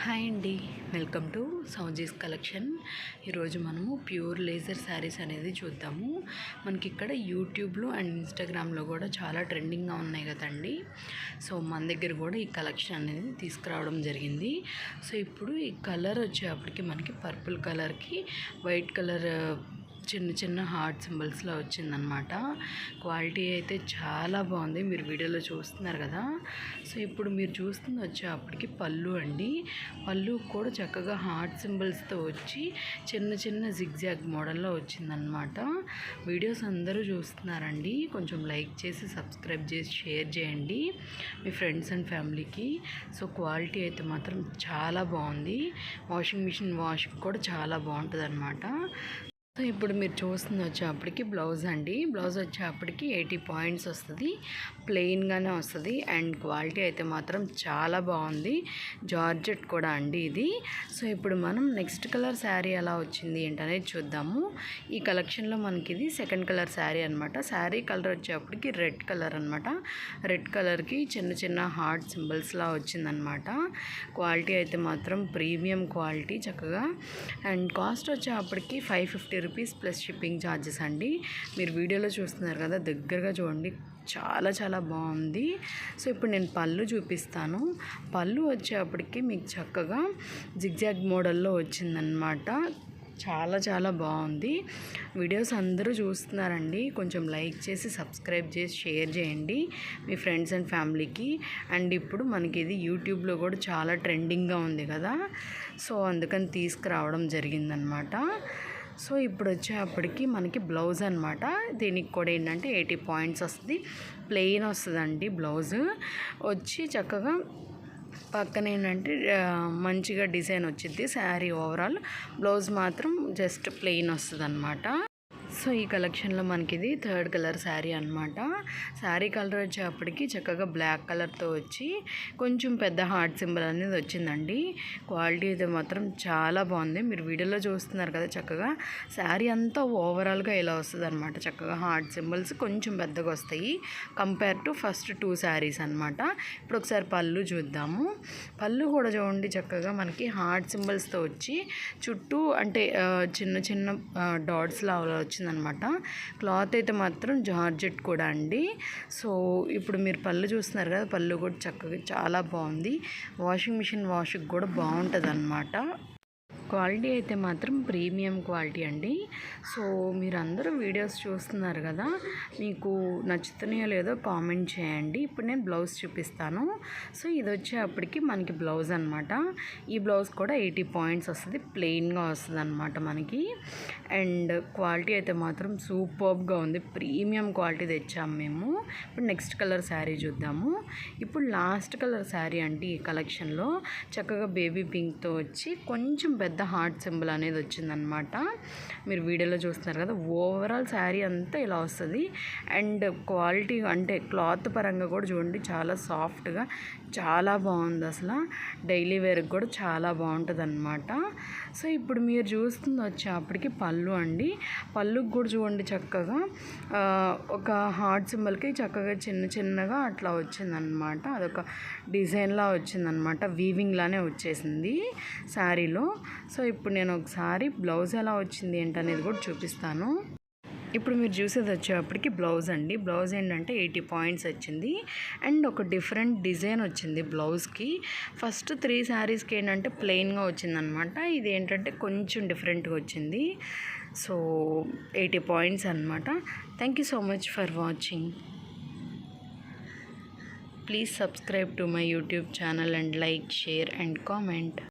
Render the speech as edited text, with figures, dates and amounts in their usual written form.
Hi అండి, welcome to Sowji's collection. ఈరోజు మనము ప్యూర్ లేజర్ శారీస్ అనేది చూద్దాము. మనకి ఇక్కడ యూట్యూబ్లో అండ్ ఇన్స్టాగ్రామ్లో కూడా చాలా ట్రెండింగ్గా ఉన్నాయి కదండి. సో మన దగ్గర కూడా ఈ కలెక్షన్ అనేది తీసుకురావడం జరిగింది. సో ఇప్పుడు ఈ కలర్ వచ్చేప్పటికి మనకి పర్పుల్ కలర్కి వైట్ కలర్ చిన్న చిన్న హార్ట్ సింబల్స్లో వచ్చిందనమాట. క్వాలిటీ అయితే చాలా బాగుంది, మీరు వీడియోలో చూస్తున్నారు కదా. సో ఇప్పుడు మీరు చూస్తుంది వచ్చేప్పటికి పళ్ళు అండి. పళ్ళు కూడా చక్కగా హార్ట్ సింబల్స్తో వచ్చి చిన్న చిన్న జిగ్జాగ్ మోడల్లో వచ్చిందనమాట. వీడియోస్ అందరూ చూస్తున్నారండి, కొంచెం లైక్ చేసి సబ్స్క్రైబ్ చేసి షేర్ చేయండి మీ ఫ్రెండ్స్ అండ్ ఫ్యామిలీకి. సో క్వాలిటీ అయితే మాత్రం చాలా బాగుంది. వాషింగ్ మిషన్ వాష్ కూడా చాలా బాగుంటుంది అనమాట. సో ఇప్పుడు మీరు చూస్తుంది వచ్చేప్పటికి బ్లౌజ్ అండి. బ్లౌజ్ వచ్చేప్పటికి 80 పాయింట్స్ వస్తుంది, ప్లెయిన్గానే వస్తుంది. అండ్ క్వాలిటీ అయితే మాత్రం చాలా బాగుంది. జార్జెట్ కూడా అండి ఇది. సో ఇప్పుడు మనం నెక్స్ట్ కలర్ శారీ ఎలా వచ్చింది ఏంటనేది చూద్దాము. ఈ కలెక్షన్లో మనకి ఇది సెకండ్ కలర్ శారీ అనమాట. శారీ కలర్ వచ్చేప్పటికి రెడ్ కలర్ అనమాట. రెడ్ కలర్కి చిన్న చిన్న హార్ట్ సింబల్స్లా వచ్చిందనమాట. క్వాలిటీ అయితే మాత్రం ప్రీమియం క్వాలిటీ చక్కగా. అండ్ కాస్ట్ వచ్చేప్పటికి 550 రూపీస్ ప్లస్ షిప్పింగ్ ఛార్జెస్ అండి. మీరు వీడియోలో చూస్తున్నారు కదా, దగ్గరగా చూడండి, చాలా చాలా బాగుంది. సో ఇప్పుడు నేను పళ్ళు చూపిస్తాను. పళ్ళు వచ్చేప్పటికి మీకు చక్కగా జిగ్జాగ్ మోడల్లో వచ్చిందనమాట. చాలా చాలా బాగుంది. వీడియోస్ అందరూ చూస్తున్నారండి, కొంచెం లైక్ చేసి సబ్స్క్రైబ్ చేసి షేర్ చేయండి మీ ఫ్రెండ్స్ అండ్ ఫ్యామిలీకి. అండ్ ఇప్పుడు మనకి ఇది యూట్యూబ్లో కూడా చాలా ట్రెండింగ్గా ఉంది కదా, సో అందుకని తీసుకురావడం జరిగిందనమాట. సో ఇప్పుడు వచ్చేప్పటికి మనకి బ్లౌజ్ అనమాట. దీనికి కూడా ఏంటంటే 80 పాయింట్స్ వస్తుంది, ప్లెయిన్ వస్తుందండి. బ్లౌజ్ వచ్చి చక్కగా పక్కన ఏంటంటే మంచిగా డిజైన్ వచ్చింది. శారీ ఓవరాల్ బ్లౌజ్ మాత్రం జస్ట్ ప్లెయిన్ వస్తుంది అనమాట. సో ఈ కలెక్షన్లో మనకి ఇది థర్డ్ కలర్ శారీ అనమాట. శారీ కలర్ వచ్చేప్పటికి చక్కగా బ్లాక్ కలర్తో వచ్చి కొంచెం పెద్ద హార్ట్ సింబల్ అనేది వచ్చిందండి. క్వాలిటీ అయితే మాత్రం చాలా బాగుంది. మీరు వీడియోలో చూస్తున్నారు కదా, చక్కగా శారీ అంతా ఓవరాల్గా ఇలా వస్తుంది అనమాట. చక్కగా హార్ట్ సింబల్స్ కొంచెం పెద్దగా వస్తాయి కంపేర్ టు ఫస్ట్ 2 శారీస్ అనమాట. ఇప్పుడు ఒకసారి పళ్ళు చూద్దాము. పళ్ళు కూడా చూడండి, చక్కగా మనకి హార్ట్ సింబల్స్తో వచ్చి చుట్టూ అంటే చిన్న చిన్న డాట్స్లా వచ్చిందనమాట. క్లాత్ అయితే మాత్రం జార్జెట్ కూడా అండి. సో ఇప్పుడు మీరు పళ్ళు చూస్తున్నారు కదా, పళ్ళు కూడా చక్కగా చాలా బాగుంది. వాషింగ్ మిషన్ వాష్కి కూడా బాగుంటుంది అన్నమాట. క్వాలిటీ అయితే మాత్రం ప్రీమియం క్వాలిటీ అండి. సో మీరందరూ వీడియోస్ చూస్తున్నారు కదా, మీకు నచ్చుతున్నాయో లేదో కామెంట్ చేయండి. ఇప్పుడు నేను బ్లౌజ్ చూపిస్తాను. సో ఇది వచ్చేప్పటికి మనకి బ్లౌజ్ అనమాట. ఈ బ్లౌజ్ కూడా 80 పాయింట్స్ వస్తుంది, ప్లెయిన్గా వస్తుంది అనమాట మనకి. అండ్ క్వాలిటీ అయితే మాత్రం సూపర్గా ఉంది, ప్రీమియం క్వాలిటీ తెచ్చాము మేము. ఇప్పుడు నెక్స్ట్ కలర్ శారీ చూద్దాము. ఇప్పుడు లాస్ట్ కలర్ శారీ అంటే ఈ కలెక్షన్లో చక్కగా బేబీ పింక్తో వచ్చి కొంచెం పెద్ద హార్ట్ సింబల్ అనేది వచ్చిందనమాట. మీరు వీడియోలో చూస్తున్నారు కదా, ఓవరాల్ శారీ అంతా ఇలా వస్తుంది. అండ్ క్వాలిటీ అంటే క్లాత్ పరంగా కూడా చూడండి, చాలా సాఫ్ట్గా చాలా బాగుంది. అసలు డైలీ వేర్కి కూడా చాలా బాగుంటుంది అనమాట. సో ఇప్పుడు మీరు చూస్తుంది వచ్చేప్పటికి పళ్ళు అండి. పళ్ళుకి కూడా చూడండి, చక్కగా ఒక హార్ట్ సింబల్కి చక్కగా చిన్న చిన్నగా అట్లా వచ్చిందనమాట. అదొక డిజైన్లా వచ్చిందనమాట, వీవింగ్ లానే వచ్చేసింది శారీలో. సో ఇప్పుడు నేను ఒకసారి బ్లౌజ్ ఎలా వచ్చింది ఏంటనేది కూడా చూపిస్తాను. ఇప్పుడు మీరు చూసేది వచ్చేప్పటికి బ్లౌజ్ అండి. బ్లౌజ్ ఏంటంటే 80 పాయింట్స్ వచ్చింది. అండ్ ఒక డిఫరెంట్ డిజైన్ వచ్చింది బ్లౌజ్కి. ఫస్ట్ 3 శారీస్కి ఏంటంటే ప్లెయిన్గా వచ్చిందనమాట. ఇది ఏంటంటే కొంచెం డిఫరెంట్గా వచ్చింది. సో 80 పాయింట్స్ అనమాట. Thank you so much for watching. Please subscribe to my YouTube channel and like, share and comment.